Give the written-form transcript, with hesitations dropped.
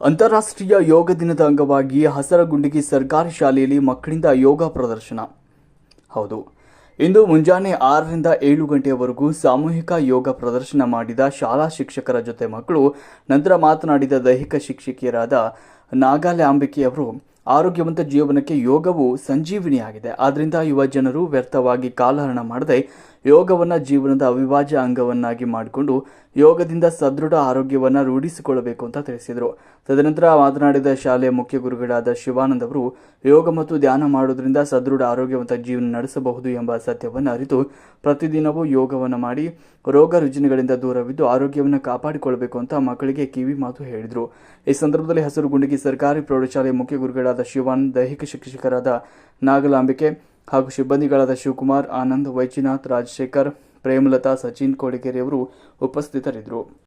ಅಂತಾರಾಷ್ಟ್ರೀಯ ಯೋಗ ದಿನದ ಅಂಗವಾಗಿ ಹಸರಗುಂಡಿಗೆ ಸರ್ಕಾರಿ ಶಾಲೆಯಲ್ಲಿ ಮಕ್ಕಳಿಂದ ಯೋಗ ಪ್ರದರ್ಶನ. ಹೌದು, ಇಂದು ಮುಂಜಾನೆ 6ರಿಂದ 7 ಗಂಟೆಯವರೆಗೂ ಸಾಮೂಹಿಕ ಯೋಗ ಪ್ರದರ್ಶನ ಮಾಡಿದ ಶಾಲಾ ಶಿಕ್ಷಕರ ಜೊತೆ ಮಕ್ಕಳು. ನಂತರ ಮಾತನಾಡಿದ ದೈಹಿಕ ಶಿಕ್ಷಕಿಯರಾದ ನಾಗಾಲ್ಯಾಂಬಿಕೆಯವರು, ಆರೋಗ್ಯವಂತ ಜೀವನಕ್ಕೆ ಯೋಗವು ಸಂಜೀವಿನಿಯಾಗಿದೆ. ಆದ್ದರಿಂದ ಯುವ ಜನರು ವ್ಯರ್ಥವಾಗಿ ಕಾಲಹರಣ ಮಾಡದೆ ಯೋಗವನ್ನು ಜೀವನದ ಅವಿಭಾಜ್ಯ ಅಂಗವನ್ನಾಗಿ ಮಾಡಿಕೊಂಡು ಯೋಗದಿಂದ ಸದೃಢ ಆರೋಗ್ಯವನ್ನು ರೂಢಿಸಿಕೊಳ್ಳಬೇಕು ಅಂತ ತಿಳಿಸಿದರು. ತದನಂತರ ಮಾತನಾಡಿದ ಶಾಲೆಯ ಮುಖ್ಯ ಗುರುಗಳಾದ ಶಿವಾನಂದ್ ಅವರು, ಯೋಗ ಮತ್ತು ಧ್ಯಾನ ಮಾಡುವುದರಿಂದ ಸದೃಢ ಆರೋಗ್ಯವಂತ ಜೀವನ ನಡೆಸಬಹುದು ಎಂಬ ಸತ್ಯವನ್ನು ಅರಿತು ಪ್ರತಿದಿನವೂ ಯೋಗವನ್ನು ಮಾಡಿ ರೋಗ ರುಜಿನಗಳಿಂದ ದೂರವಿದ್ದು ಆರೋಗ್ಯವನ್ನು ಕಾಪಾಡಿಕೊಳ್ಳಬೇಕು ಅಂತ ಮಕ್ಕಳಿಗೆ ಕಿವಿ ಮಾತು ಹೇಳಿದರು. ಈ ಸಂದರ್ಭದಲ್ಲಿ ಹಸರಗುಂಡಿಗೆ ಸರ್ಕಾರಿ ಪ್ರೌಢಶಾಲೆಯ ಮುಖ್ಯ ಗುರುಗಳಾದ ಶಿವಾನಂದ್, ದೈಹಿಕ ಶಿಕ್ಷಕರಾದ ನಾಗಲಾಂಬಿಕೆ ಹಾಗೂ ಸಿಬ್ಬಂದಿಗಳಾದ ಶಿವಕುಮಾರ್, ಆನಂದ್, ವೈಚಿನಾಥ್, ರಾಜಶೇಖರ್, ಪ್ರೇಮಲತಾ, ಸಚಿನ್ ಕೋಡಿಗೆರೆಯವರು ಉಪಸ್ಥಿತರಿದ್ದರು.